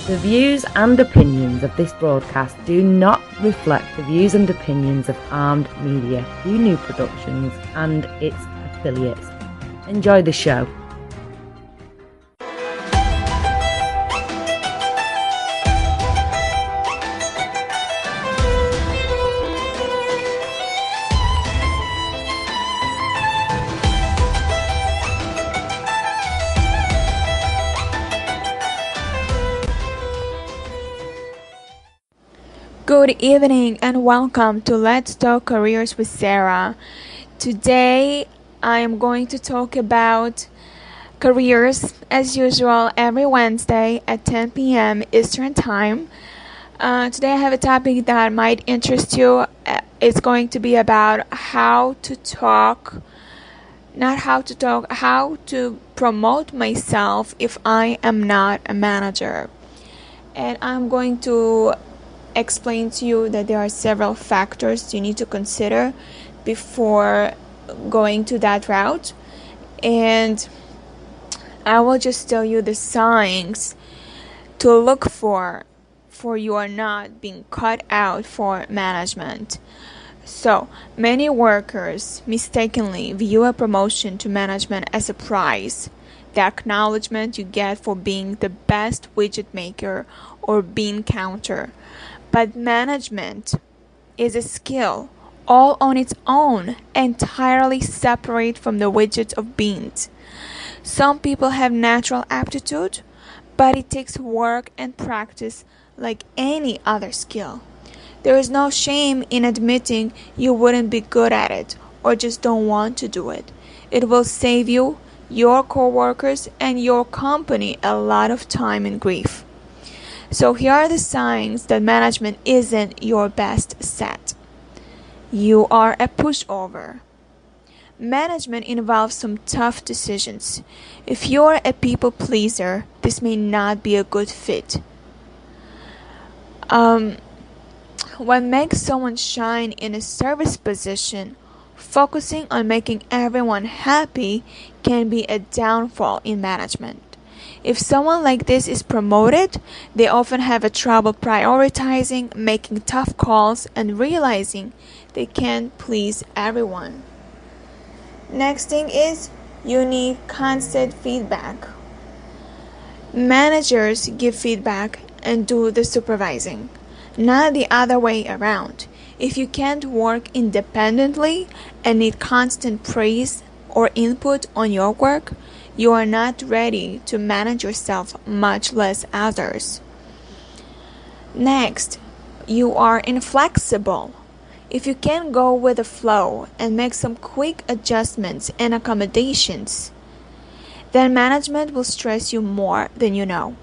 The views and opinions of this broadcast do not reflect the views and opinions of Armed Media, UNU Productions and its affiliates. Enjoy the show. Good evening and welcome to Let's Talk Careers with Sarah. Today I am going to talk about careers as usual every Wednesday at 10 p.m. Eastern Time. Today I have a topic that might interest you. It's going to be about how to promote myself if I am not a manager. And I'm going to explain to you that there are several factors you need to consider before going to that route, and I will just tell you the signs to look for you are not being cut out for management. So many workers mistakenly view a promotion to management as a prize, the acknowledgement you get for being the best widget maker or bean counter. But management is a skill all on its own, entirely separate from the widget of beans. Some people have natural aptitude, but it takes work and practice like any other skill. There is no shame in admitting you wouldn't be good at it or just don't want to do it. It will save you, your coworkers, and your company a lot of time and grief. So here are the signs that management isn't your best set. You are a pushover. Management involves some tough decisions. If you're a people pleaser, this may not be a good fit. What makes someone shine in a service position, focusing on making everyone happy, can be a downfall in management. If someone like this is promoted, they often have a trouble prioritizing, making tough calls, and realizing they can't please everyone. Next thing is you need constant feedback. Managers give feedback and do the supervising, not the other way around. If you can't work independently and need constant praise or input on your work, you are not ready to manage yourself, much less others. Next, you are inflexible. If you can't go with the flow and make some quick adjustments and accommodations, then management will stress you more than you know.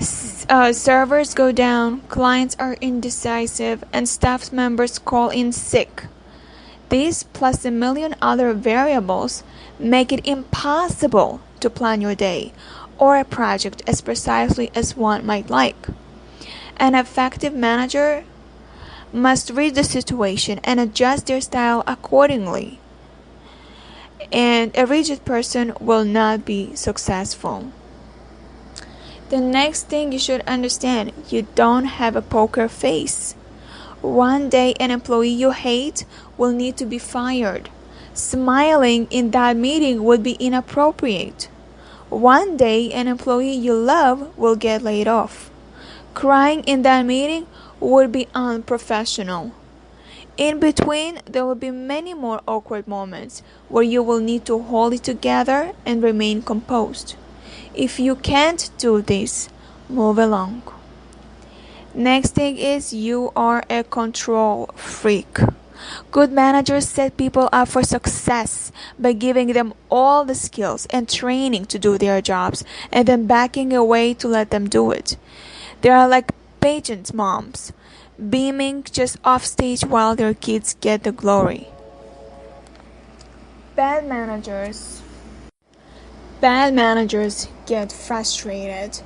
Servers go down, clients are indecisive, and staff members call in sick. These plus a million other variables make it impossible to plan your day or a project as precisely as one might like. An effective manager must read the situation and adjust their style accordingly. And a rigid person will not be successful. The next thing you should understand, you don't have a poker face. One day an employee you hate will need to be fired. Smiling in that meeting would be inappropriate. One day an employee you love will get laid off. Crying in that meeting would be unprofessional. In between, there will be many more awkward moments where you will need to hold it together and remain composed. If you can't do this, move along. Next thing is you are a control freak. Good managers set people up for success by giving them all the skills and training to do their jobs and then backing away to let them do it. They are like pageant moms, beaming just off stage while their kids get the glory. Bad managers get frustrated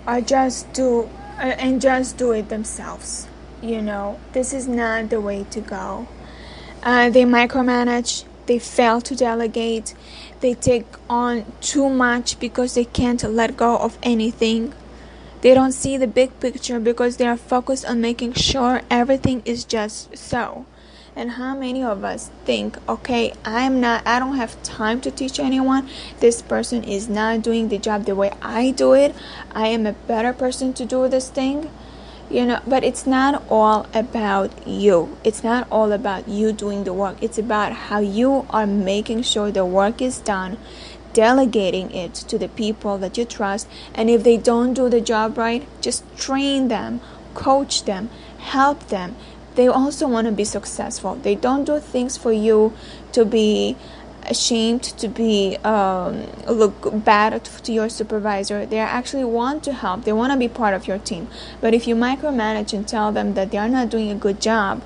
or just do it themselves. This is not the way to go. They micromanage, they fail to delegate, they take on too much because they can't let go of anything. They don't see the big picture because they are focused on making sure everything is just so. And how many of us think, okay, I don't have time to teach anyone. This person is not doing the job the way I do it. I am a better person to do this thing. But it's not all about you. It's not all about you doing the work. It's about how you are making sure the work is done, delegating it to the people that you trust. And if they don't do the job right, just train them, coach them, help them. They also want to be successful. They don't do things for you to be ashamed, to be look bad to your supervisor. They actually want to help. They want to be part of your team. But if you micromanage and tell them that they are not doing a good job,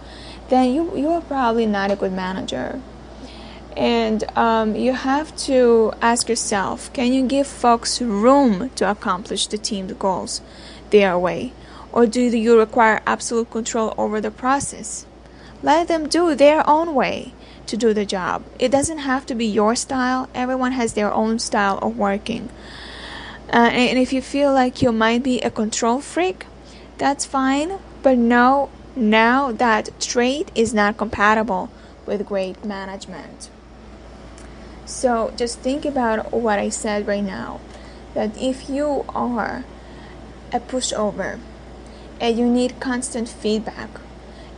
then you are probably not a good manager. And you have to ask yourself, can you give folks room to accomplish the team's goals their way? Or do you require absolute control over the process? Let them do their own way to do the job. It doesn't have to be your style. Everyone has their own style of working. And if you feel like you might be a control freak, that's fine. But know now that trait is not compatible with great management. So just think about what I said right now. That if you are a pushover, and you need constant feedback,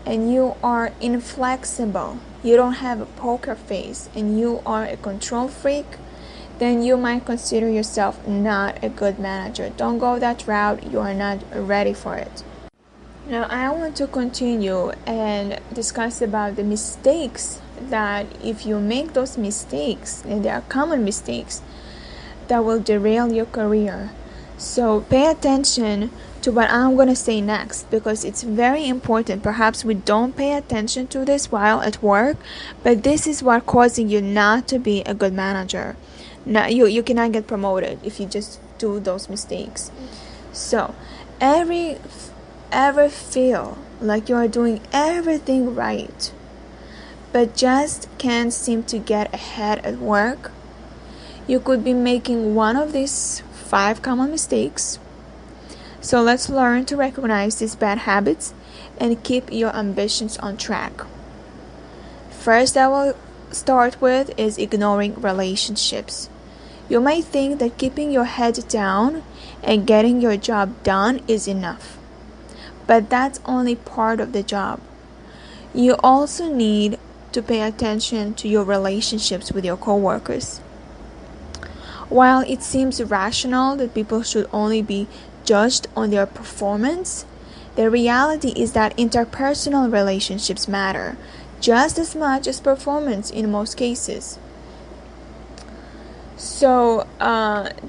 and you are inflexible, you don't have a poker face, and you are a control freak, then you might consider yourself not a good manager. Don't go that route. You are not ready for it. Now I want to continue and discuss about the mistakes that if you make those mistakes, and they are common mistakes, that will derail your career. So pay attention to what I'm going to say next, because it's very important. Perhaps we don't pay attention to this while at work, but this is what causing you not to be a good manager. Now, you cannot get promoted if you just do those mistakes. So ever feel like you are doing everything right, but just can't seem to get ahead at work? You could be making one of these 5 common mistakes. So let's learn to recognize these bad habits and keep your ambitions on track. First, I will start with is ignoring relationships. You might think that keeping your head down and getting your job done is enough, but that's only part of the job. You also need to pay attention to your relationships with your coworkers. While it seems rational that people should only be judged on their performance, the reality is that interpersonal relationships matter just as much as performance in most cases. So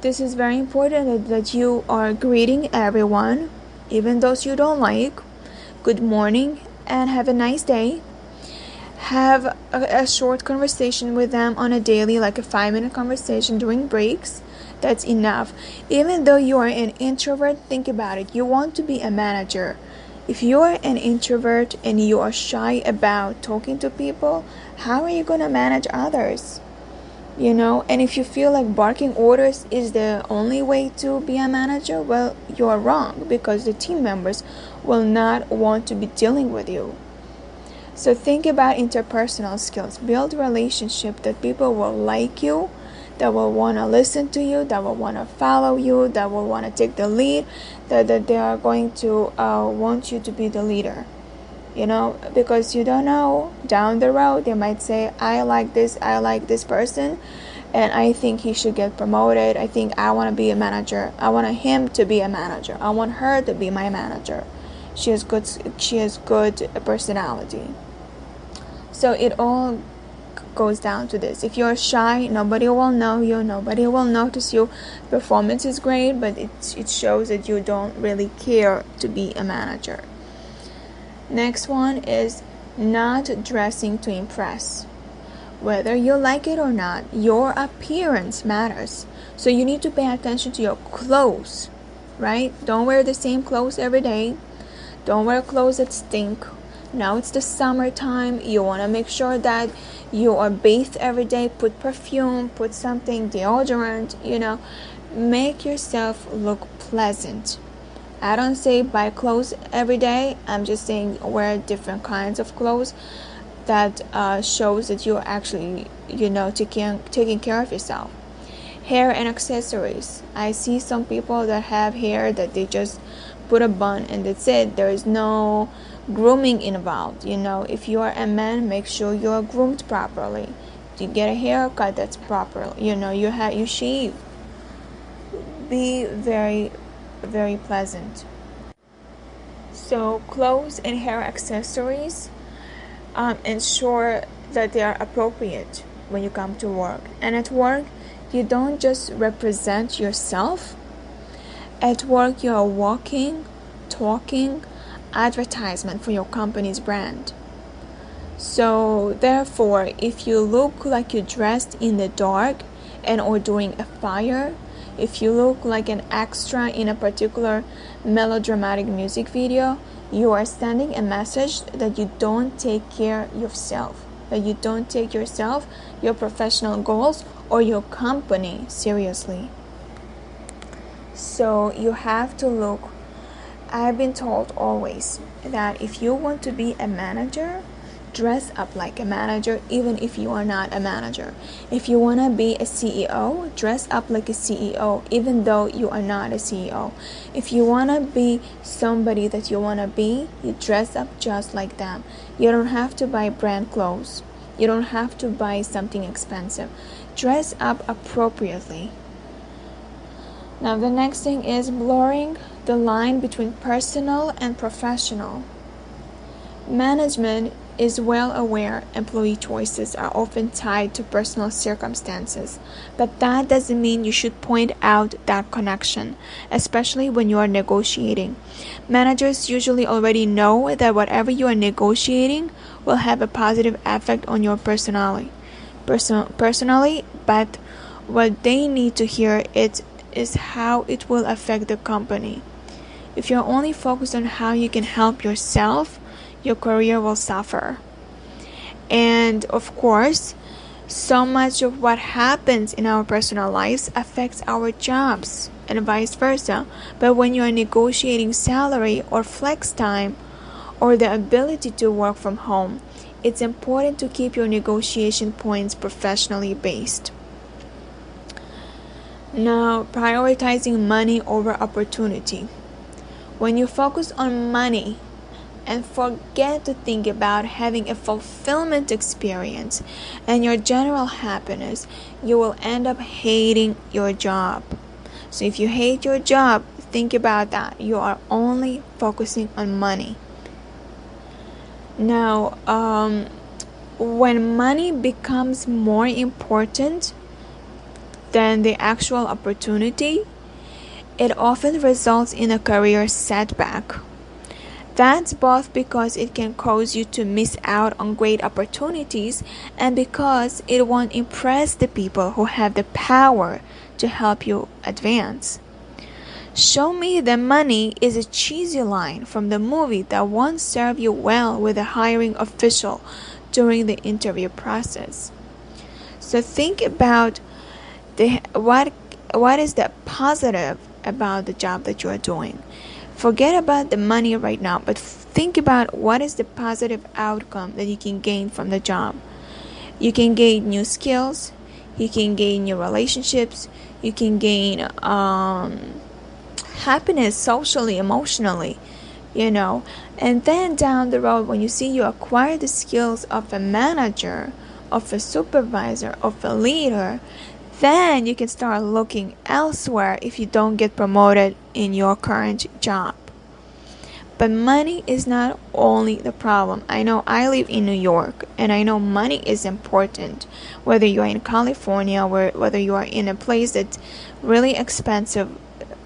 this is very important that you are greeting everyone, even those you don't like, good morning and have a nice day. Have a short conversation with them on a daily, like a 5-minute conversation during breaks. That's enough. Even though you are an introvert, think about it. You want to be a manager. If you are an introvert and you are shy about talking to people, how are you going to manage others? And if you feel like barking orders is the only way to be a manager, well, you are wrong, because the team members will not want to be dealing with you. So think about interpersonal skills. Build relationship that people will like you, that will want to listen to you, that will want to follow you, that will want to take the lead, that they are going to want you to be the leader. Because you don't know, down the road they might say, I like this person, and I think he should get promoted. I think I want to be a manager. I want him to be a manager. I want her to be my manager. She has good personality. So it all goes down to this. If you're shy, nobody will know you, nobody will notice you. Performance is great, but it shows that you don't really care to be a manager. Next one is not dressing to impress. Whether you like it or not, your appearance matters. So you need to pay attention to your clothes, right? Don't wear the same clothes every day. Don't wear clothes that stink. Now it's the summertime. You want to make sure that you are bathed every day. Put perfume, put something, deodorant, Make yourself look pleasant. I don't say buy clothes every day. I'm just saying wear different kinds of clothes that shows that you're actually, taking care of yourself. Hair and accessories. I see some people that have hair that they just put a bun and that's it. There is no grooming involved. If you are a man, make sure you are groomed properly. You get a haircut that's proper. You shave. Be very, very pleasant. So clothes and hair accessories, ensure that they are appropriate when you come to work. And at work, you don't just represent yourself. At work, you are walking, talking, advertisement for your company's brand. So therefore, if you look like you're dressed in the dark and or during a fire, if you look like an extra in a particular melodramatic music video, you are sending a message that you don't take care of yourself, that you don't take yourself, your professional goals, or your company seriously. So you have to look. I've been told always that if you want to be a manager, dress up like a manager even if you are not a manager. If you want to be a CEO, dress up like a CEO even though you are not a CEO. If you want to be somebody that you want to be, you dress up just like them. You don't have to buy brand clothes. You don't have to buy something expensive. Dress up appropriately. Now the next thing is blurring the line between personal and professional. Management is well aware employee choices are often tied to personal circumstances, but that doesn't mean you should point out that connection, especially when you are negotiating. Managers usually already know that whatever you are negotiating will have a positive effect on your personally, but what they need to hear is how it will affect the company. If you're only focused on how you can help yourself, your career will suffer. And of course, so much of what happens in our personal lives affects our jobs and vice versa. But when you are negotiating salary or flex time or the ability to work from home, it's important to keep your negotiation points professionally based. Now, prioritizing money over opportunity. When you focus on money and forget to think about having a fulfillment experience and your general happiness, you will end up hating your job. So if you hate your job, think about that. You are only focusing on money. Now, when money becomes more important than the actual opportunity, it often results in a career setback. That's both because it can cause you to miss out on great opportunities and because it won't impress the people who have the power to help you advance. Show me the money is a cheesy line from the movie that won't serve you well with a hiring official during the interview process. So think about what is the positive about the job that you are doing. Forget about the money right now, but think about what is the positive outcome that you can gain from the job. You can gain new skills, you can gain new relationships, you can gain happiness socially, emotionally, and then down the road when you see you acquire the skills of a manager, of a supervisor, of a leader, then you can start looking elsewhere if you don't get promoted in your current job. But money is not only the problem. I know I live in New York and I know money is important, whether you are in California or whether you are in a place that's really expensive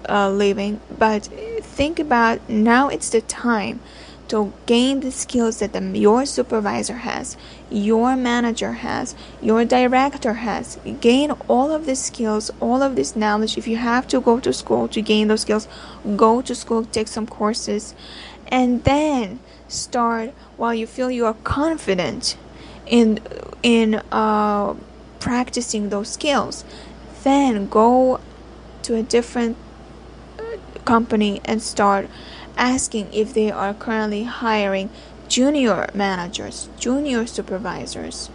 living. But think about now it's the time to gain the skills that your supervisor has, your manager has, your director has. Gain all of these skills, all of this knowledge. If you have to go to school to gain those skills, go to school, take some courses, and then start while you feel you are confident in practicing those skills. Then go to a different company and start asking if they are currently hiring junior managers, junior supervisors.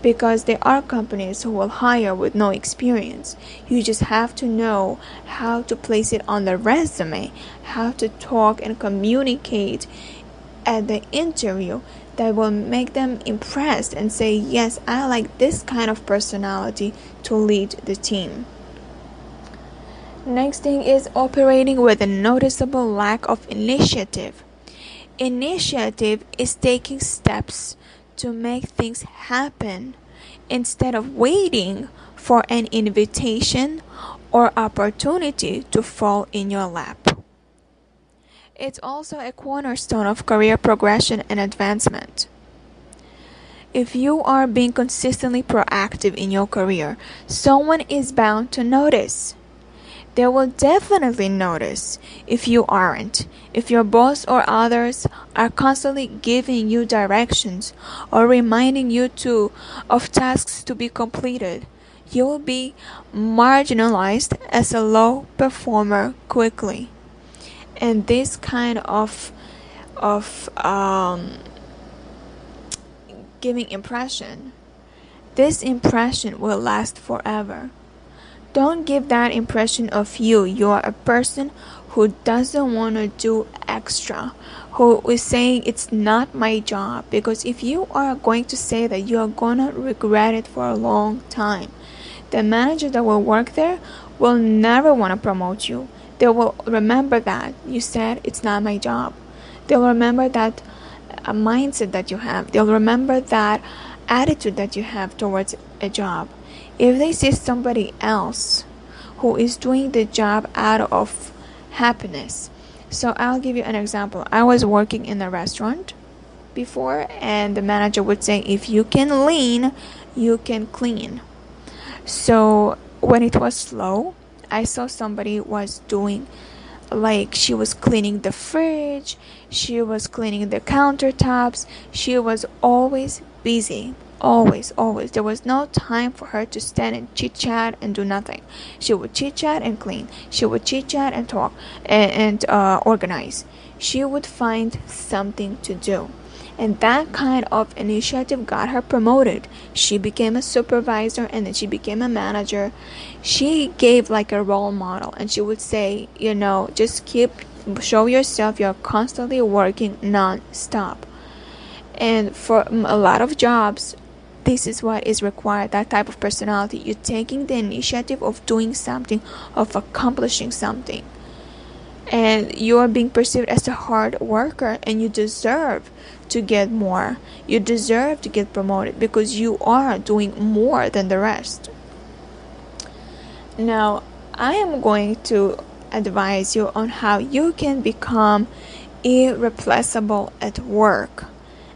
Because there are companies who will hire with no experience. You just have to know how to place it on the resume, how to talk and communicate at the interview that will make them impressed and say, yes, I like this kind of personality to lead the team. Next thing is operating with a noticeable lack of initiative. Initiative is taking steps to make things happen instead of waiting for an invitation or opportunity to fall in your lap. It's also a cornerstone of career progression and advancement. If you are being consistently proactive in your career, someone is bound to notice. They will definitely notice if you aren't. If your boss or others are constantly giving you directions or reminding you of tasks to be completed, you will be marginalized as a low performer quickly. And this kind of giving impression, this impression will last forever. Don't give that impression of you. You are a person who doesn't want to do extra, who is saying it's not my job. Because if you are going to say that, you are going to regret it for a long time. The manager that will work there will never want to promote you. They will remember that you said it's not my job. They'll remember that mindset that you have. They'll remember that attitude that you have towards a job. If they see somebody else who is doing the job out of happiness. So I'll give you an example. I was working in a restaurant before, and the manager would say, if you can lean, you can clean. So when it was slow, I saw somebody was doing, like, she was cleaning the fridge, she was cleaning the countertops, she was always busy. Always. There was no time for her to stand and chit-chat and do nothing. She would chit-chat and clean. She would chit-chat and talk and organize. She would find something to do. And that kind of initiative got her promoted. She became a supervisor, and then she became a manager. She gave like a role model, and she would say, just show yourself you're constantly working non-stop. And for a lot of jobs, this is what is required, that type of personality. You're taking the initiative of doing something, of accomplishing something. And you are being perceived as a hard worker, and you deserve to get more. You deserve to get promoted because you are doing more than the rest. Now, I am going to advise you on how you can become irreplaceable at work.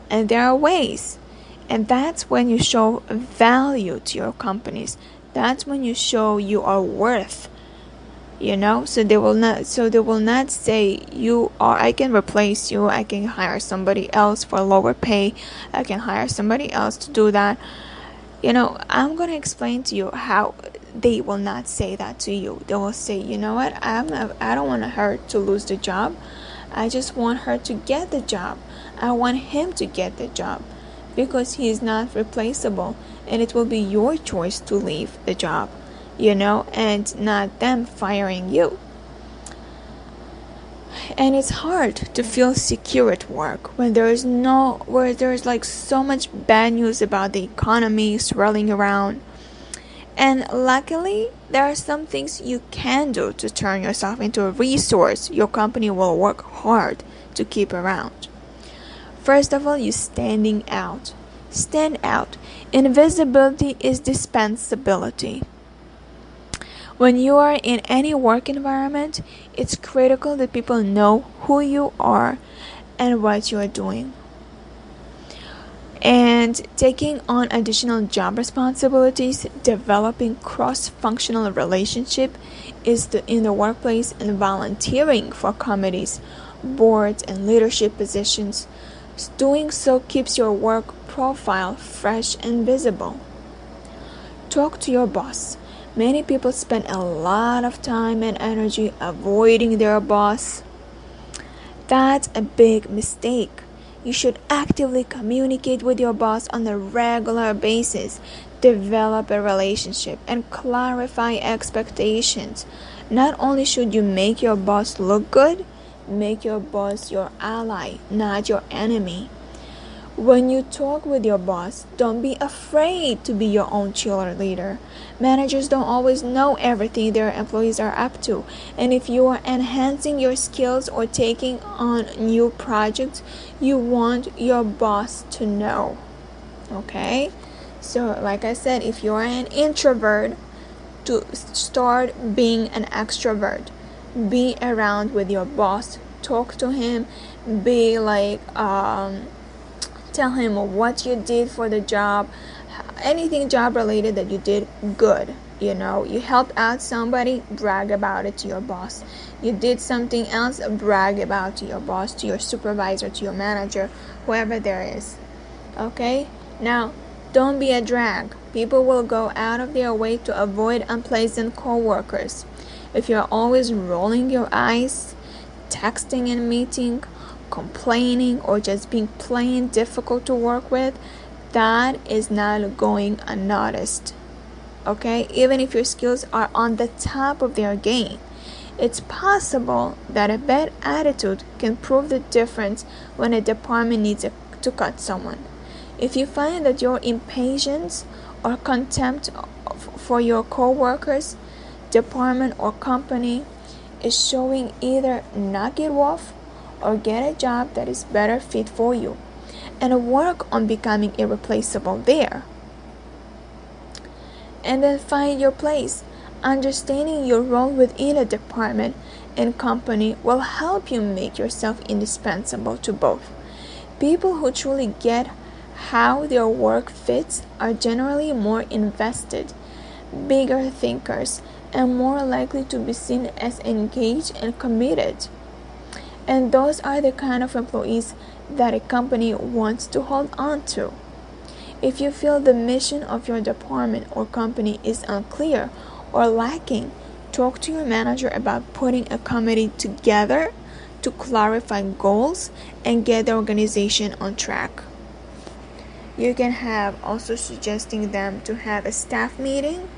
And there are ways. And that's when you show value to your companies. That's when you show you are worth. So they will not say I can replace you, I can hire somebody else for lower pay, I can hire somebody else to do that. I'm going to explain to you how they will not say that to you. They will say, you know what, I don't want her to lose the job. I just want her to get the job. I want him to get the job. Because he is not replaceable, and it will be your choice to leave the job, and not them firing you. And it's hard to feel secure at work when there's like so much bad news about the economy swirling around. And luckily, there are some things you can do to turn yourself into a resource your company will work hard to keep around. First of all, you standing out. Stand out. Invisibility is dispensability. When you are in any work environment, it's critical that people know who you are and what you are doing. And taking on additional job responsibilities, developing cross-functional relationship in the workplace, and volunteering for committees, boards, and leadership positions. Doing so keeps your work profile fresh and visible. Talk to your boss. Many people spend a lot of time and energy avoiding their boss. That's a big mistake. You should actively communicate with your boss on a regular basis, develop a relationship, and clarify expectations. Not only should you make your boss look good, make your boss your ally, not your enemy. When you talk with your boss, don't be afraid to be your own cheerleader. Managers don't always know everything their employees are up to, and if you are enhancing your skills or taking on new projects, you want your boss to know. Okay? So, like I said, if you are an introvert, to start being an extrovert. Be around with your boss. Talk to him. Be like, tell him what you did for the job, anything job related that you did good. You helped out somebody, brag about it to your boss. You did something else, brag about to your boss, to your supervisor, to your manager, whoever there is. Okay? Now, don't be a drag. People will go out of their way to avoid unpleasant coworkers. If you're always rolling your eyes, texting in a meeting, complaining, or just being plain difficult to work with, that is not going unnoticed. Okay? Even if your skills are on the top of their game, it's possible that a bad attitude can prove the difference when a department needs to cut someone. If you find that your impatience or contempt for your co-workers, department, or company is showing, either knock it off or get a job that is better fit for you and work on becoming irreplaceable there. And then find your place. Understanding your role within a department and company will help you make yourself indispensable to both. People who truly get how their work fits are generally more invested, bigger thinkers, and more likely to be seen as engaged and committed. And those are the kind of employees that a company wants to hold on to. If you feel the mission of your department or company is unclear or lacking, talk to your manager about putting a committee together to clarify goals and get the organization on track. You can have also suggesting them to have a staff meeting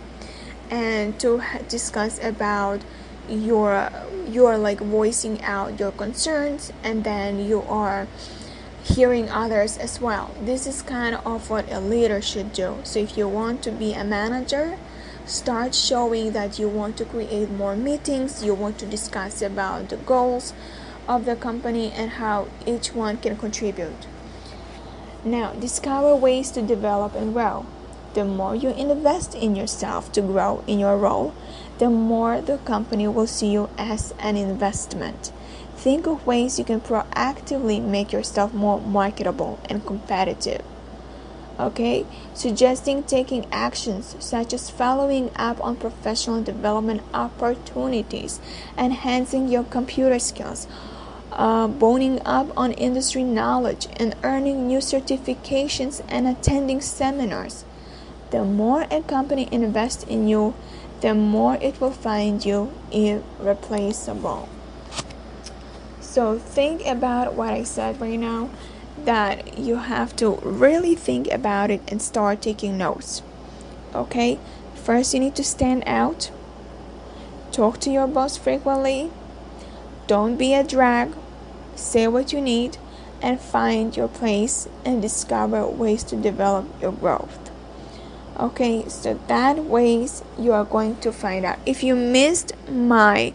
and to discuss about you're like voicing out your concerns, and then you are hearing others as well. This is kind of what a leader should do. So if you want to be a manager, start showing that you want to create more meetings, you want to discuss about the goals of the company and how each one can contribute. Now, discover ways to develop and grow. The more you invest in yourself to grow in your role, the more the company will see you as an investment. Think of ways you can proactively make yourself more marketable and competitive. Okay? Suggesting taking actions such as following up on professional development opportunities, enhancing your computer skills, boning up on industry knowledge, and earning new certifications and attending seminars. The more a company invests in you, the more it will find you irreplaceable. So think about what I said right now, that you have to really think about it and start taking notes. Okay? First, you need to stand out. Talk to your boss frequently. Don't be a drag. Say what you need and find your place and discover ways to develop your growth. Okay, so that ways you are going to find out. If you missed my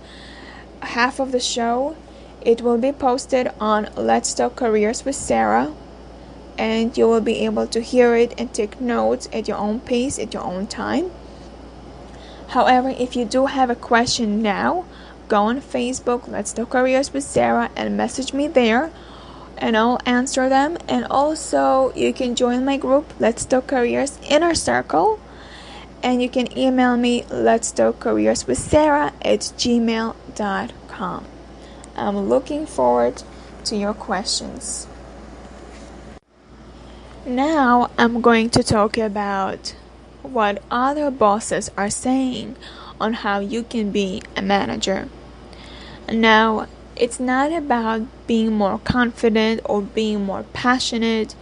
half of the show, it will be posted on Let's Talk Careers with Sarah, and you will be able to hear it and take notes at your own pace, at your own time. However, if you do have a question now, go on Facebook, Let's Talk Careers with Sarah, and message me there, and I'll answer them. And also, you can join my group, Let's Talk Careers Inner Circle, and you can email me, Let's Talk Careers with Sarah at gmail.com. I'm looking forward to your questions. Now I'm going to talk about what other bosses are saying on how you can be a manager. Now, it's not about being more confident or being more passionate.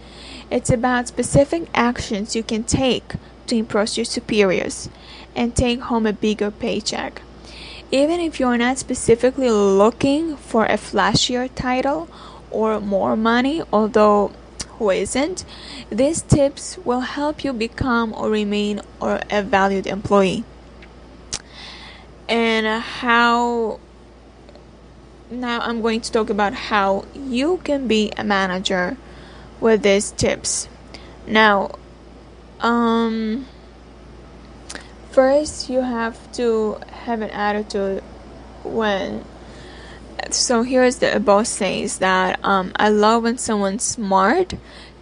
It's about specific actions you can take to impress your superiors and take home a bigger paycheck. Even if you're not specifically looking for a flashier title or more money, although who isn't, these tips will help you become or remain or a valued employee. And now I'm going to talk about how you can be a manager with these tips. Now, first you have to have an attitude so here's the boss says that I love when someone smart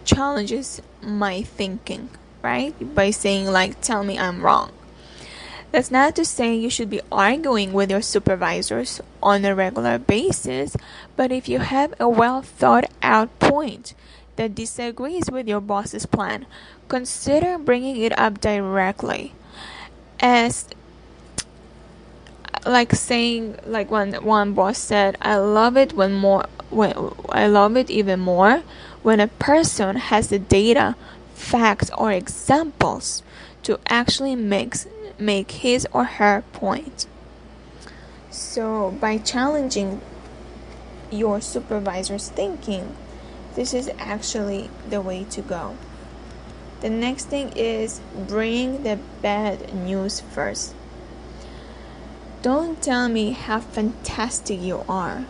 challenges my thinking, right? By saying like, tell me I'm wrong. That's not to say you should be arguing with your supervisors on a regular basis, but if you have a well thought out point that disagrees with your boss's plan, consider bringing it up directly. As like saying, like when one boss said, I love it even more when a person has the data, facts, or examples to actually make his or her point. So by challenging your supervisor's thinking, this is actually the way to go. The next thing is bring the bad news first. Don't tell me how fantastic you are.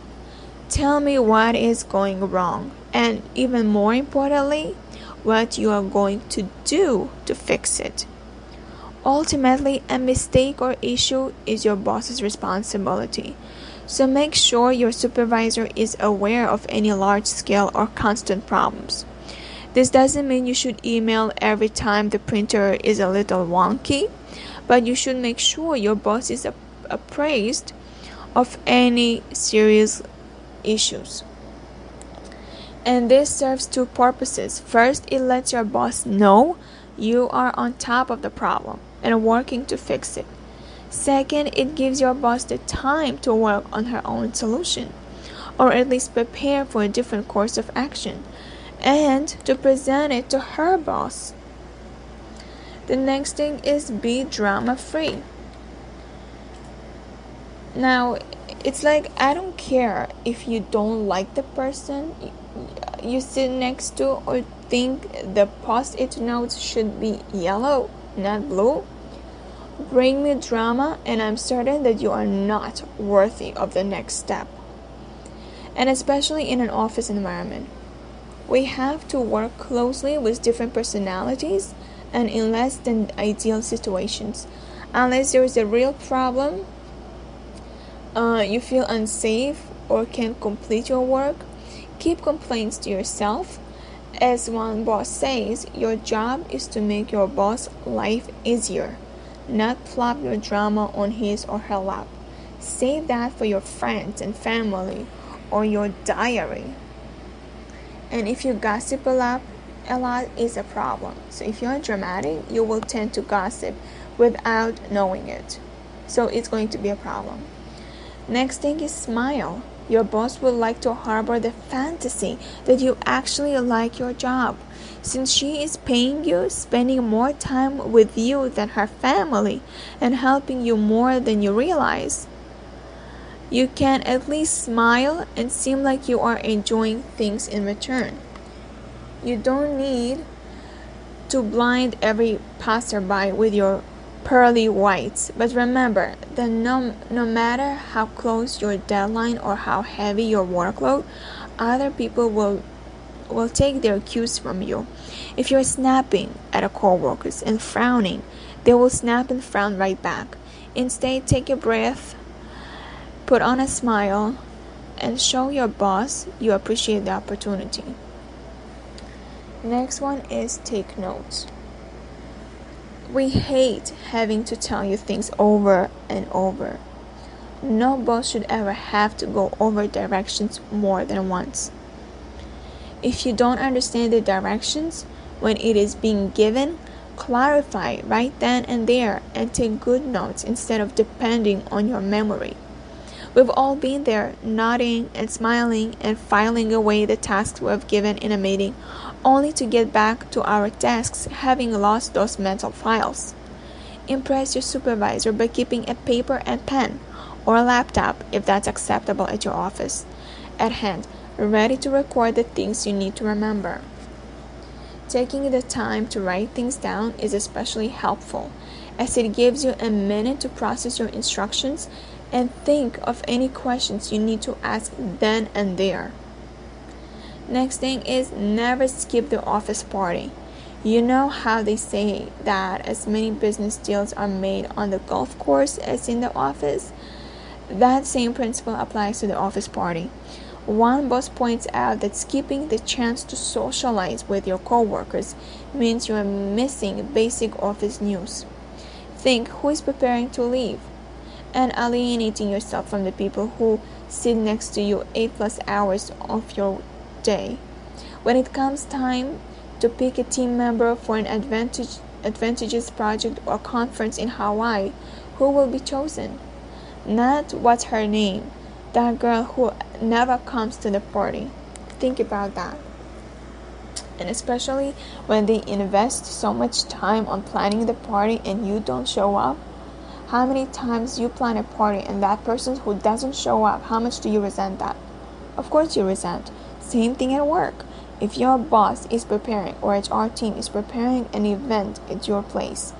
Tell me what is going wrong, and even more importantly, what you are going to do to fix it. Ultimately, a mistake or issue is your boss's responsibility, so make sure your supervisor is aware of any large-scale or constant problems. This doesn't mean you should email every time the printer is a little wonky, but you should make sure your boss is appraised of any serious issues. And this serves two purposes. First, it lets your boss know you are on top of the problem and working to fix it. Second, it gives your boss the time to work on her own solution, or at least prepare for a different course of action, and to present it to her boss. The next thing is be drama-free. Now, it's like, I don't care if you don't like the person you sit next to or think the post-it notes should be yellow, not blue. Bring me drama and I'm certain that you are not worthy of the next step. And especially in an office environment, we have to work closely with different personalities and in less than ideal situations. Unless there is a real problem, you feel unsafe or can't complete your work, keep complaints to yourself. As one boss says, your job is to make your boss life easier, not plop your drama on his or her lap. Save that for your friends and family or your diary. And if you gossip a lot is a problem. So if you're dramatic, you will tend to gossip without knowing it. So it's going to be a problem. Next thing is smile. Your boss would like to harbor the fantasy that you actually like your job. Since she is paying you, spending more time with you than her family, and helping you more than you realize, you can at least smile and seem like you are enjoying things in return. You don't need to blind every passerby with your pearly whites, but remember that no matter how close your deadline or how heavy your workload, other people will take their cues from you. If you're snapping at a coworkers and frowning, they will snap and frown right back. Instead, take a breath, put on a smile, and show your boss you appreciate the opportunity. Next one is take notes. We hate having to tell you things over and over. No boss should ever have to go over directions more than once. If you don't understand the directions when it is being given, clarify right then and there and take good notes instead of depending on your memory. We've all been there, nodding and smiling and filing away the tasks we've given in a meeting, only to get back to our desks having lost those mental files. Impress your supervisor by keeping a paper and pen, or a laptop if that's acceptable at your office, at hand, ready to record the things you need to remember. Taking the time to write things down is especially helpful, as it gives you a minute to process your instructions and think of any questions you need to ask then and there. Next thing is never skip the office party. You know how they say that as many business deals are made on the golf course as in the office? That same principle applies to the office party. One boss points out that skipping the chance to socialize with your coworkers means you are missing basic office news. Think who is preparing to leave, and alienating yourself from the people who sit next to you 8+ hours of your day. When it comes time to pick a team member for an advantageous project or conference in Hawaii, who will be chosen? Not what's her name, that girl who never comes to the party. Think about that. And especially when they invest so much time on planning the party and you don't show up. How many times you plan a party and that person who doesn't show up, how much do you resent that? Of course you resent. Same thing at work. If your boss is preparing or HR team is preparing an event at your place,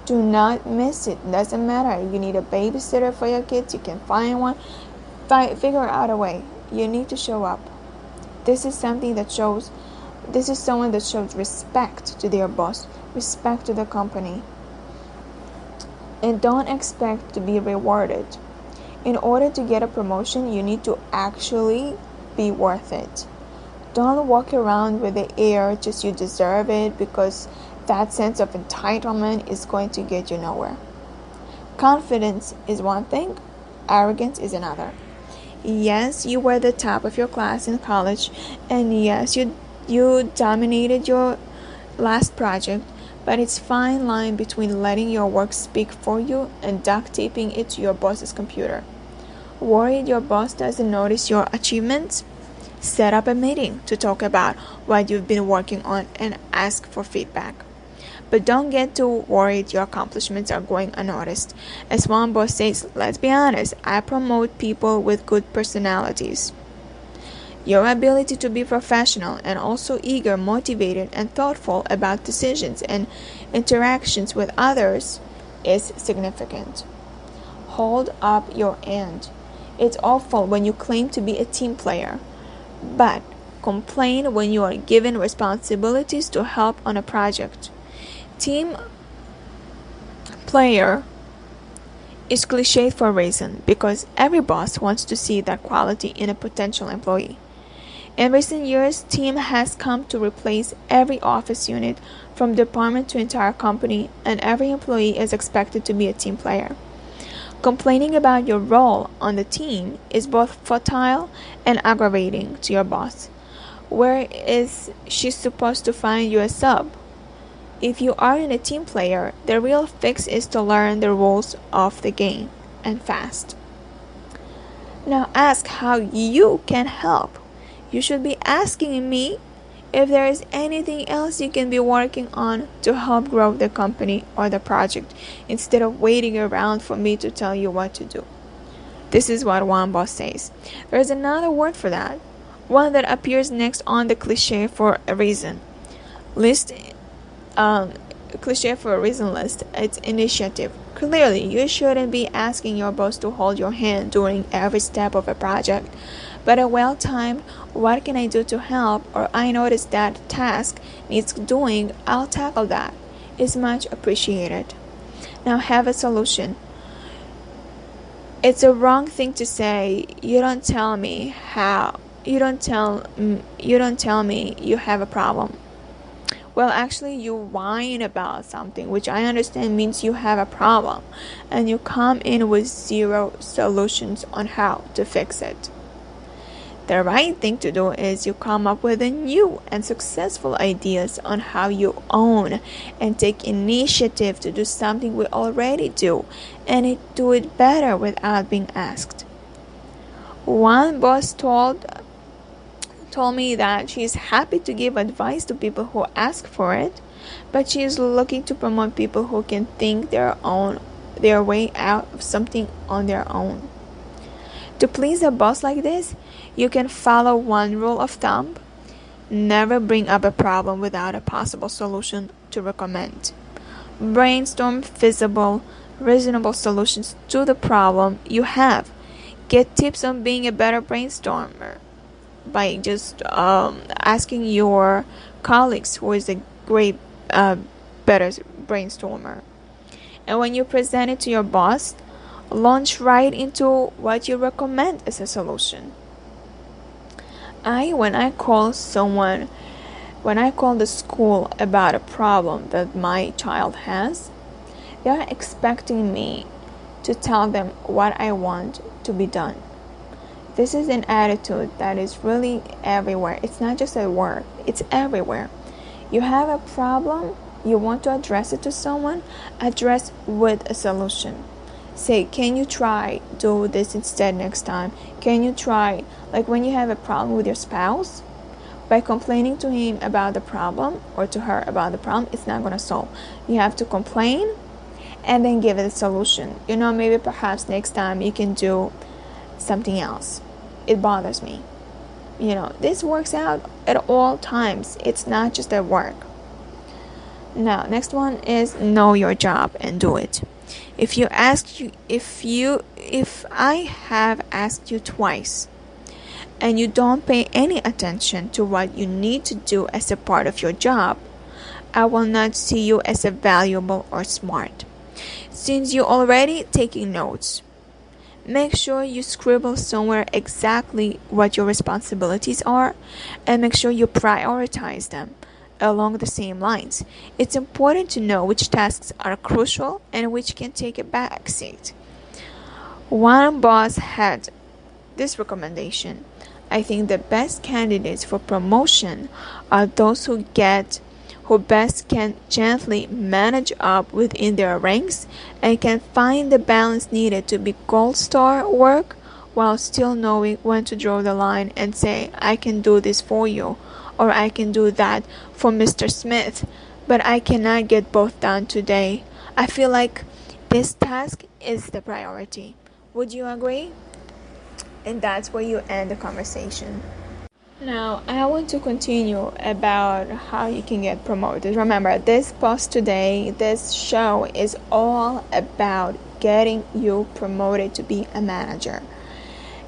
do not miss it. Doesn't matter. You need a babysitter for your kids. You can find one. Figure out a way. You need to show up. This is someone that shows respect to their boss, respect to the company. And don't expect to be rewarded. In order to get a promotion, you need to actually be worth it. Don't walk around with the air just you deserve it, because that sense of entitlement is going to get you nowhere. Confidence is one thing, arrogance is another. Yes, you were the top of your class in college, and yes, you dominated your last project, but it's fine line between letting your work speak for you and duct taping it to your boss's computer. Worried your boss doesn't notice your achievements? Set up a meeting to talk about what you've been working on and ask for feedback. But don't get too worried your accomplishments are going unnoticed. As one boss says, let's be honest, I promote people with good personalities. Your ability to be professional and also eager, motivated, and thoughtful about decisions and interactions with others is significant. Hold up your end. It's awful when you claim to be a team player, but complain when you are given responsibilities to help on a project. Team player is cliched for a reason, because every boss wants to see that quality in a potential employee. In recent years, team has come to replace every office unit from department to entire company, and every employee is expected to be a team player. Complaining about your role on the team is both futile and aggravating to your boss. Where is she supposed to find you a sub? If you aren't a team player, the real fix is to learn the rules of the game, and fast. Now ask how you can help. You should be asking me if there is anything else you can be working on to help grow the company or the project, instead of waiting around for me to tell you what to do. This is what one boss says. There is another word for that, one that appears next on the cliche for a reason list. It's initiative. Clearly, you shouldn't be asking your boss to hold your hand during every step of a project, but a well-timed "what can I do to help?" or "I noticed that task needs doing, I'll tackle that" is much appreciated. Now have a solution. It's a wrong thing to say, you don't tell me you have a problem. Well, actually, you whine about something, which I understand means you have a problem, and you come in with zero solutions on how to fix it. The right thing to do is you come up with a new and successful ideas on how you own and take initiative to do something we already do and do it better without being asked. One boss told me that she is happy to give advice to people who ask for it, but she is looking to promote people who can think their way out of something on their own. To please a boss like this, you can follow one rule of thumb: never bring up a problem without a possible solution to recommend. Brainstorm feasible, reasonable solutions to the problem you have. Get tips on being a better brainstormer by just asking your colleagues who is a great, better brainstormer. And when you present it to your boss, launch right into what you recommend as a solution. When I call the school about a problem that my child has, they are expecting me to tell them what I want to be done. This is an attitude that is really everywhere. It's not just at work, it's everywhere. You have a problem, you want to address it to someone, address with a solution. Say, can you try do this instead next time? Can you try, like when you have a problem with your spouse, by complaining to him about the problem or to her about the problem, it's not going to solve. You have to complain and then give it a solution. Maybe perhaps next time you can do something else. It bothers me. This works out at all times. It's not just at work. Now, next one is know your job and do it. If I have asked you twice and you don't pay any attention to what you need to do as a part of your job, I will not see you as a valuable or smart. Since you're already taking notes, make sure you scribble somewhere exactly what your responsibilities are and make sure you prioritize them along the same lines. It's important to know which tasks are crucial and which can take a back seat. One boss had this recommendation: I think the best candidates for promotion are those who best can gently manage up within their ranks and can find the balance needed to be gold star work while still knowing when to draw the line and say, I can do this for you, or I can do that for Mr. Smith, but I cannot get both done today. I feel like this task is the priority. Would you agree? And that's where you end the conversation. Now, I want to continue about how you can get promoted. Remember, this post today, this show is all about getting you promoted to be a manager.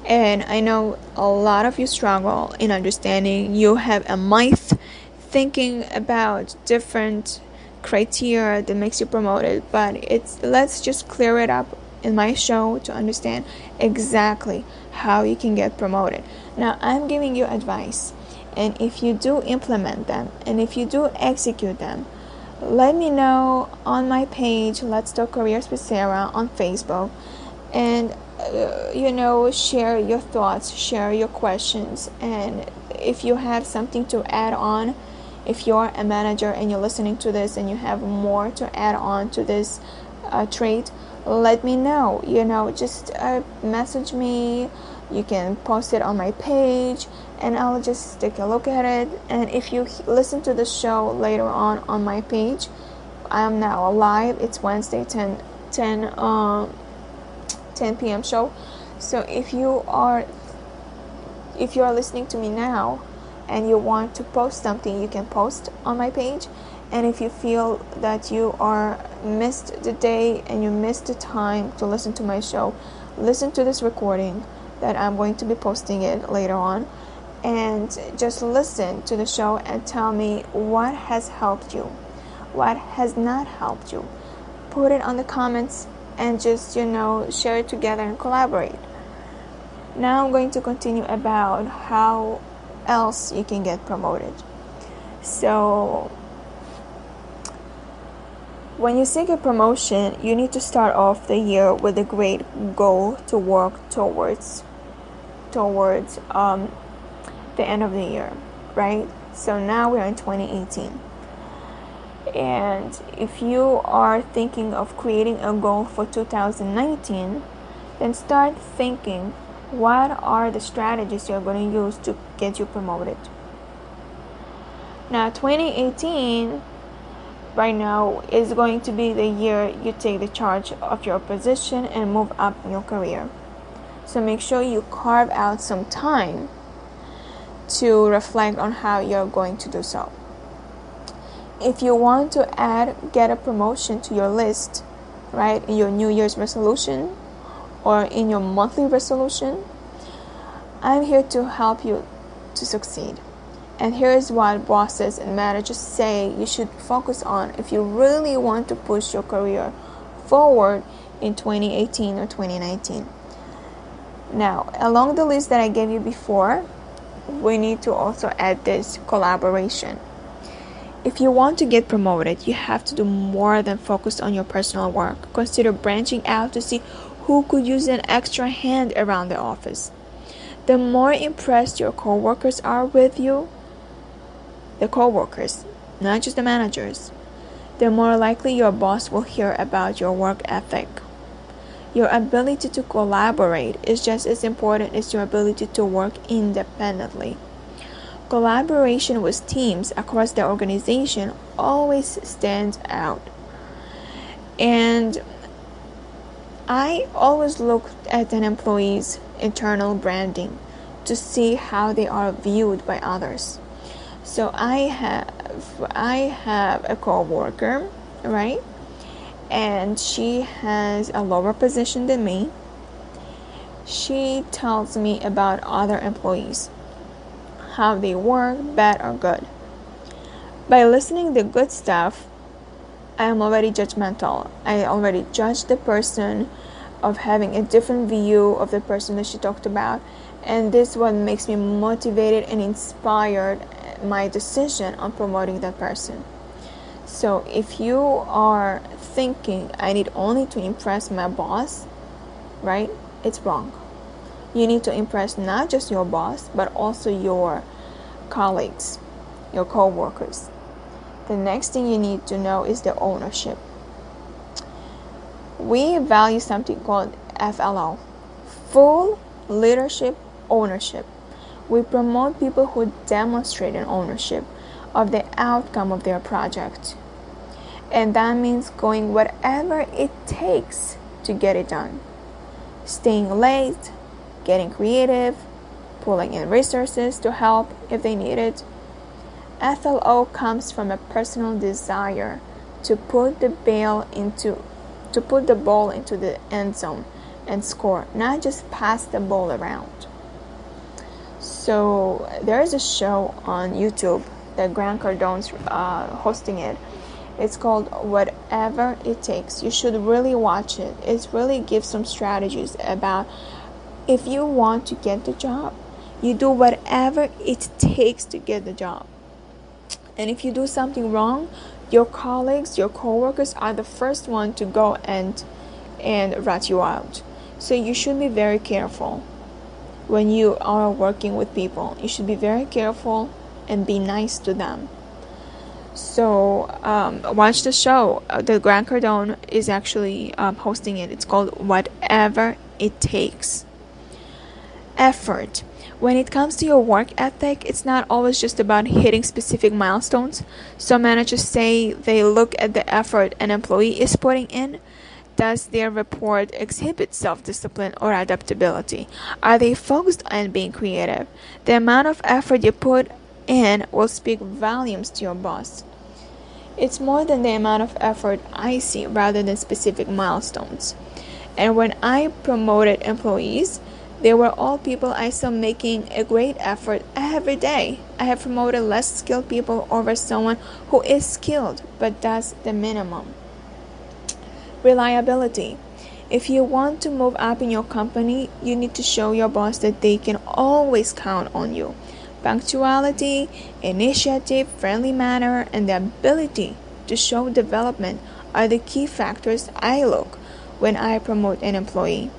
And I know a lot of you struggle in understanding. You have a myth thinking about different criteria that makes you promoted, but let's just clear it up in my show to understand exactly how you can get promoted. Now, I'm giving you advice, and if you do implement them and if you do execute them, let me know on my page, Let's Talk Careers with Sarah on Facebook, and share your thoughts, share your questions, and if you have something to add on, if you're a manager and you're listening to this and you have more to add on to this trait, let me know. Just message me. You can post it on my page and I'll just take a look at it. And if you listen to the show later on my page, I am now live. It's Wednesday 10 p.m. show. So if you are listening to me now and you want to post something, you can post on my page. And if you feel that you are missed the day and you missed the time to listen to my show, listen to this recording that I'm going to be posting it later on, and just listen to the show and tell me what has helped you, what has not helped you. Put it on the comments and just share it together and collaborate. Now I'm going to continue about how else you can get promoted. So when you seek a promotion, you need to start off the year with a great goal to work towards. the end of the year, right? So now we're in 2018. And if you are thinking of creating a goal for 2019, then start thinking, what are the strategies you're going to use to get you promoted? Now, 2018 right now is going to be the year you take the charge of your position and move up in your career. So make sure you carve out some time to reflect on how you're going to do so. If you want to get a promotion to your list, right, in your New Year's resolution or in your monthly resolution, I'm here to help you to succeed. And here is what bosses and managers say you should focus on if you really want to push your career forward in 2018 or 2019. Now, along the list that I gave you before, we need to also add this collaboration. If you want to get promoted, you have to do more than focus on your personal work. Consider branching out to see who could use an extra hand around the office. The more impressed your coworkers are with you, the coworkers, not just the managers, the more likely your boss will hear about your work ethic. Your ability to collaborate is just as important as your ability to work independently. Collaboration with teams across the organization always stands out. And I always look at an employee's internal branding to see how they are viewed by others. So I have a coworker, right? And she has a lower position than me. She tells me about other employees, how they work, bad or good. By listening to the good stuff, I am already judgmental. I already judge the person of having a different view of the person that she talked about, and this is what makes me motivated and inspired my decision on promoting that person. So if you are thinking I need only to impress my boss, right? It's wrong. You need to impress not just your boss, but also your colleagues, your co-workers. The next thing you need to know is the ownership. We value something called FLO, full leadership ownership. We promote people who demonstrate an ownership of the outcome of their project. And that means going whatever it takes to get it done. Staying late, getting creative, pulling in resources to help if they need it. FLO comes from a personal desire to put the ball into the end zone and score, not just pass the ball around. So there is a show on YouTube that Grant Cardone's hosting it. It's called Whatever It Takes. You should really watch it. It really gives some strategies about if you want to get the job, you do whatever it takes to get the job. And if you do something wrong, your colleagues, your coworkers are the first one to go and rat you out. So you should be very careful when you are working with people. You should be very careful and be nice to them. So watch the show. The Grant Cardone is actually hosting it. It's called Whatever It Takes. Effort. When it comes to your work ethic, it's not always just about hitting specific milestones. Some managers say they look at the effort an employee is putting in. Does their report exhibit self-discipline or adaptability? Are they focused on being creative? The amount of effort you put in will speak volumes to your boss. It's more than the amount of effort I see rather than specific milestones. And when I promoted employees, they were all people I saw making a great effort every day. I have promoted less skilled people over someone who is skilled but does the minimum. Reliability. If you want to move up in your company, you need to show your boss that they can always count on you. Punctuality, initiative, friendly manner, and the ability to show development are the key factors I look when I promote an employee.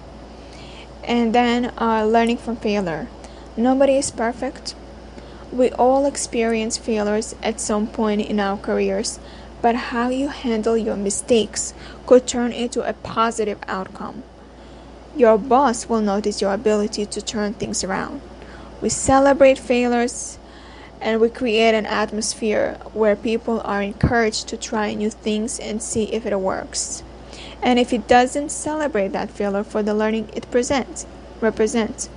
And then learning from failure. Nobody is perfect. We all experience failures at some point in our careers, but how you handle your mistakes could turn into a positive outcome. Your boss will notice your ability to turn things around. We celebrate failures and we create an atmosphere where people are encouraged to try new things and see if it works. And if it doesn't, celebrate that failure for the learning it represents.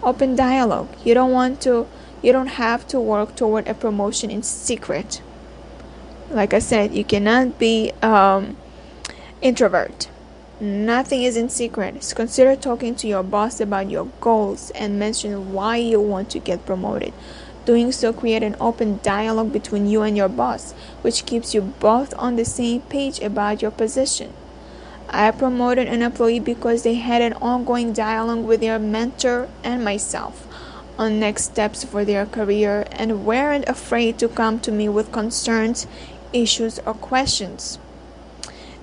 Open dialogue. You don't have to work toward a promotion in secret. Like I said, you cannot be introvert. Nothing is in secret. So consider talking to your boss about your goals and mention why you want to get promoted. Doing so creates an open dialogue between you and your boss, which keeps you both on the same page about your position. I promoted an employee because they had an ongoing dialogue with their mentor and myself on next steps for their career and weren't afraid to come to me with concerns, issues, or questions.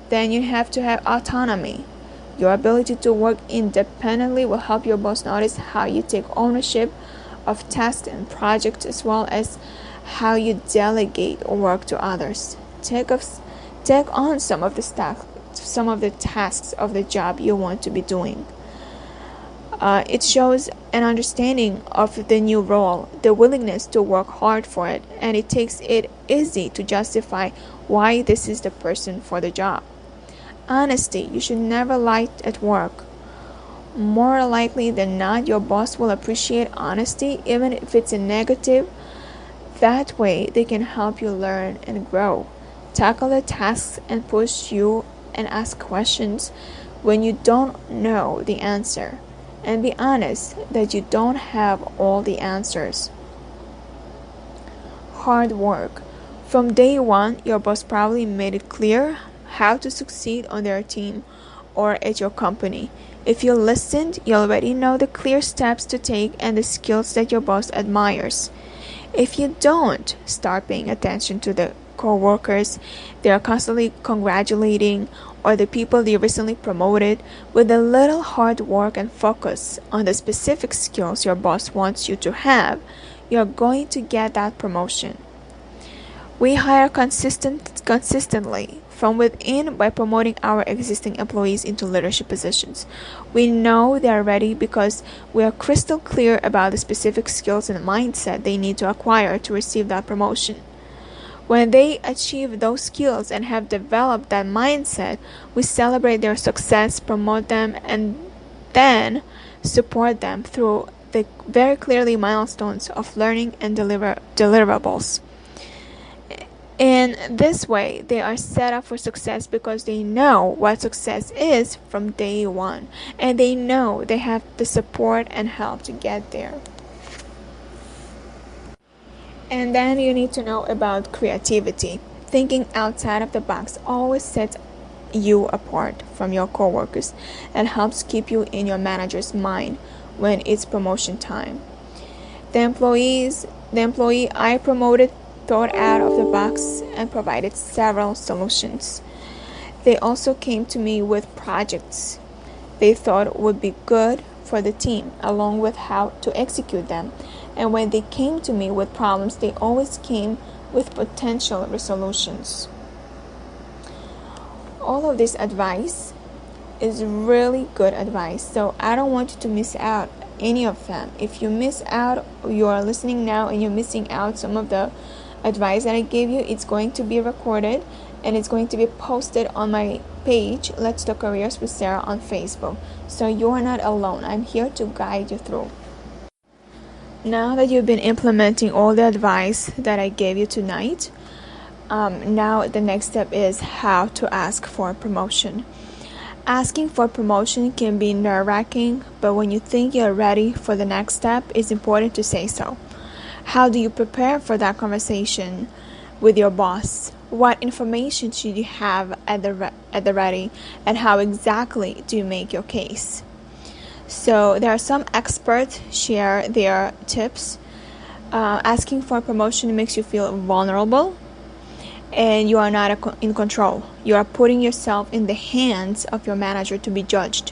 Then you have to have autonomy. Your ability to work independently will help your boss notice how you take ownership of tasks and projects, as well as how you delegate work to others. Take on some of the tasks of the job you want to be doing. It shows an understanding of the new role, the willingness to work hard for it, and it takes it easy to justify why this is the person for the job. Honesty. You should never lie at work. More likely than not, your boss will appreciate honesty, even if it's a negative. That way, they can help you learn and grow. Tackle the tasks and push you and ask questions when you don't know the answer. And be honest that you don't have all the answers. Hard work. From day one, your boss probably made it clear how to succeed on their team or at your company. If you listened, you already know the clear steps to take and the skills that your boss admires. If you don't, start paying attention to the co-workers they are constantly congratulating or the people they recently promoted. With a little hard work and focus on the specific skills your boss wants you to have, you're going to get that promotion. We hire consistently from within by promoting our existing employees into leadership positions. We know they are ready because we are crystal clear about the specific skills and mindset they need to acquire to receive that promotion. When they achieve those skills and have developed that mindset, we celebrate their success, promote them, and then support them through the very clearly milestones of learning and deliverables. In this way, they are set up for success because they know what success is from day one, and they know they have the support and help to get there. And then you need to know about creativity. Thinking outside of the box always sets you apart from your coworkers and helps keep you in your manager's mind when it's promotion time. The employee I promoted thought out of the box and provided several solutions. They also came to me with projects they thought would be good for the team, along with how to execute them. And when they came to me with problems, they always came with potential resolutions. All of this advice is really good advice, so I don't want you to miss out any of them. If you miss out, you are listening now and you're missing out some of the advice that I gave you, it's going to be recorded and it's going to be posted on my page, Let's Talk Careers with Sarah, on Facebook. So you are not alone. I'm here to guide you through. Now that you've been implementing all the advice that I gave you tonight, now the next step is how to ask for a promotion. Asking for promotion can be nerve-wracking, but when you think you're ready for the next step, it's important to say so. How do you prepare for that conversation with your boss? What information should you have at the ready, and how exactly do you make your case? So there are some experts share their tips. Asking for a promotion makes you feel vulnerable, and you are not in control. You are putting yourself in the hands of your manager to be judged,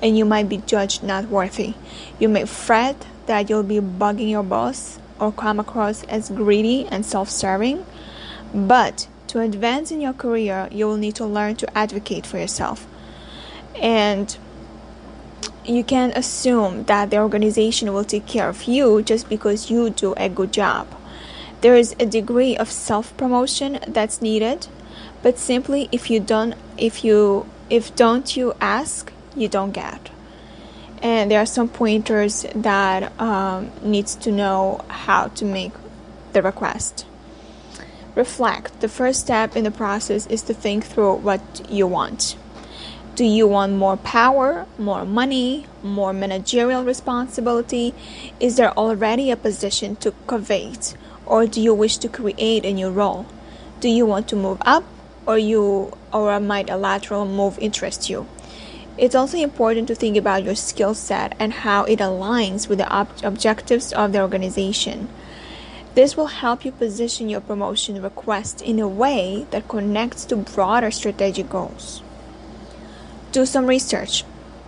and you might be judged not worthy. You may fret that you'll be bugging your boss or come across as greedy and self-serving. But to advance in your career, you will need to learn to advocate for yourself. And you can't assume that the organization will take care of you just because you do a good job. There is a degree of self-promotion that's needed, but simply if don't you ask, you don't get. And there are some pointers that needs to know how to make the request. Reflect. The first step in the process is to think through what you want. Do you want more power, more money, more managerial responsibility? Is there already a position to covet, or do you wish to create a new role? Do you want to move up, or might a lateral move interest you? It's also important to think about your skill set and how it aligns with the objectives of the organization. This will help you position your promotion request in a way that connects to broader strategic goals. Do some research.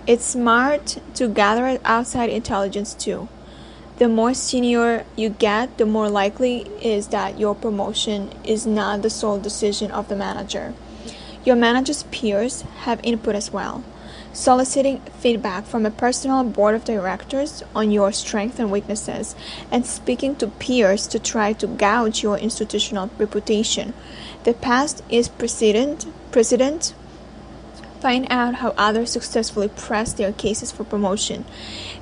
It's smart to gather outside intelligence too. The more senior you get, the more likely is that your promotion is not the sole decision of the manager. Your manager's peers have input as well. Soliciting feedback from a personal board of directors on your strengths and weaknesses, and speaking to peers to try to gauge your institutional reputation. The past is precedent. Find out how others successfully press their cases for promotion.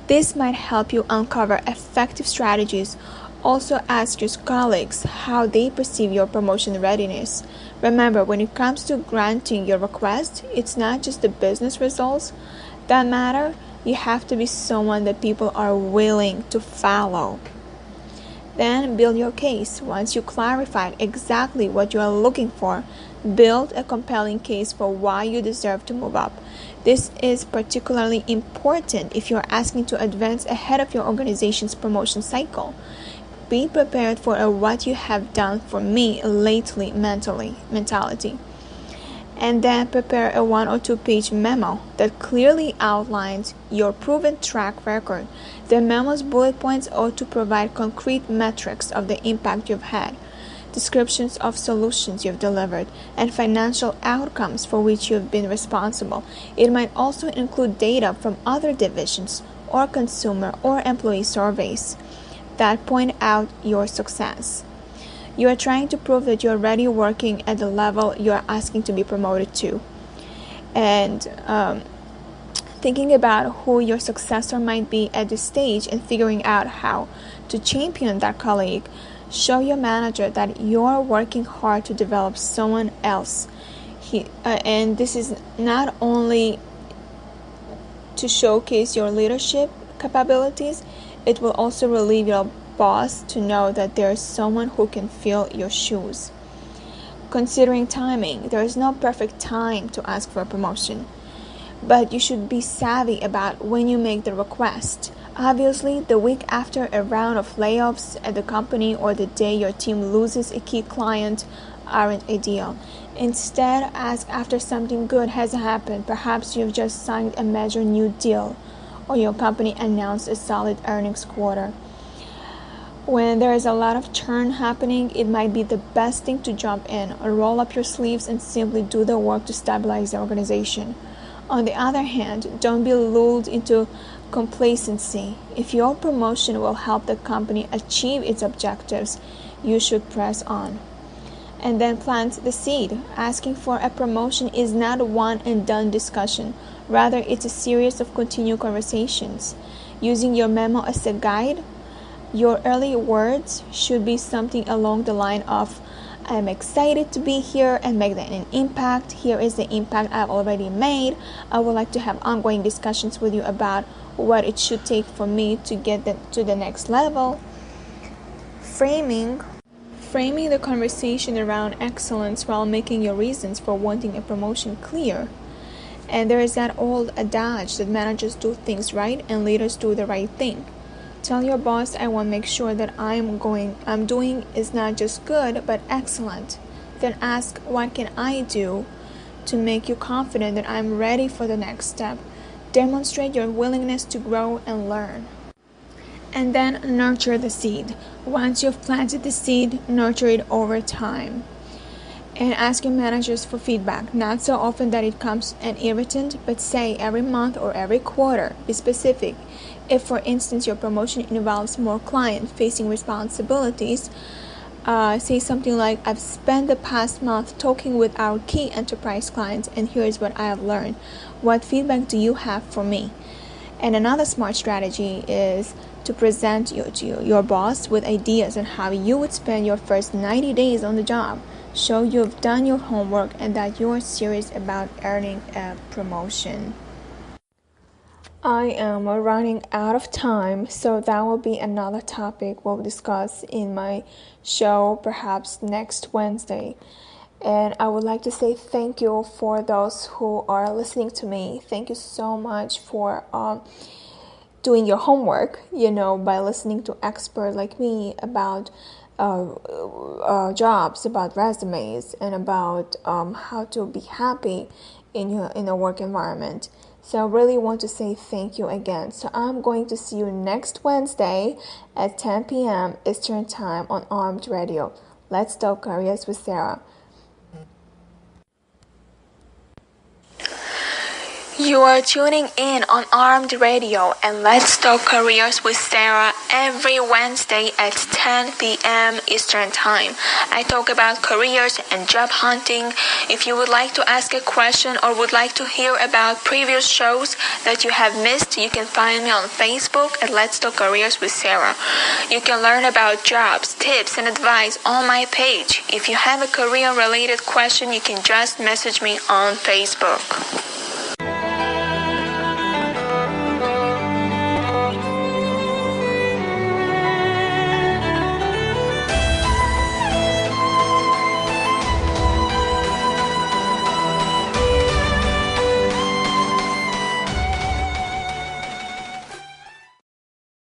This might help you uncover effective strategies. Also ask your colleagues how they perceive your promotion readiness. Remember, when it comes to granting your request, it's not just the business results that matter. You have to be someone that people are willing to follow. Then build your case. Once you clarified exactly what you are looking for, build a compelling case for why you deserve to move up. This is particularly important if you are asking to advance ahead of your organization's promotion cycle. Be prepared for a what you have done for me lately mentality. And then prepare a 1 or 2 page memo that clearly outlines your proven track record. The memo's bullet points ought to provide concrete metrics of the impact you've had, descriptions of solutions you've delivered, and financial outcomes for which you've been responsible. It might also include data from other divisions or consumer or employee surveys that point out your success. You are trying to prove that you're already working at the level you are asking to be promoted to. And thinking about who your successor might be at this stage and figuring out how to champion that colleague. Show your manager that you're working hard to develop someone else. And this is not only to showcase your leadership capabilities, it will also relieve your boss to know that there is someone who can fill your shoes. Considering timing, there is no perfect time to ask for a promotion, but you should be savvy about when you make the request. Obviously, the week after a round of layoffs at the company or the day your team loses a key client aren't ideal. Instead, ask after something good has happened. Perhaps you've just signed a major new deal, or your company announced a solid earnings quarter. When there is a lot of churn happening, it might be the best thing to jump in or roll up your sleeves and simply do the work to stabilize the organization. On the other hand, don't be lulled into complacency. If your promotion will help the company achieve its objectives, you should press on. And then plant the seed. Asking for a promotion is not a one and done discussion. Rather, it's a series of continued conversations. Using your memo as a guide, your early words should be something along the line of, I'm excited to be here and make an impact. Here is the impact I've already made. I would like to have ongoing discussions with you about what it should take for me to get to the next level. Framing the conversation around excellence while making your reasons for wanting a promotion clear. And there is that old adage that managers do things right and leaders do the right thing. Tell your boss, I want to make sure that I'm doing is not just good but excellent. Then ask, what can I do to make you confident that I'm ready for the next step? Demonstrate your willingness to grow and learn. And then nurture the seed. Once you've planted the seed, nurture it over time. And ask your managers for feedback, not so often that it comes an irritant, but say every month or every quarter. Be specific. If, for instance, your promotion involves more client-facing responsibilities, say something like, I've spent the past month talking with our key enterprise clients, and here's what I have learned. What feedback do you have for me? And another smart strategy is to present your boss with ideas on how you would spend your first 90 days on the job. Show you've done your homework and that you are serious about earning a promotion. I am running out of time, so that will be another topic we'll discuss in my show perhaps next Wednesday. And I would like to say thank you for those who are listening to me. Thank you so much for doing your homework, by listening to experts like me about jobs, about resumes, and about how to be happy in a work environment. So I really want to say thank you again. So I'm going to see you next Wednesday at 10 p.m. Eastern Time on Armed Radio. Let's Talk Careers with Sarah. You are tuning in on Armed Radio and Let's Talk Careers with Sarah every Wednesday at 10 p.m. Eastern Time. I talk about careers and job hunting. If you would like to ask a question or would like to hear about previous shows that you have missed, you can find me on Facebook at Let's Talk Careers with Sarah. You can learn about jobs, tips, and advice on my page. If you have a career-related question, you can just message me on Facebook.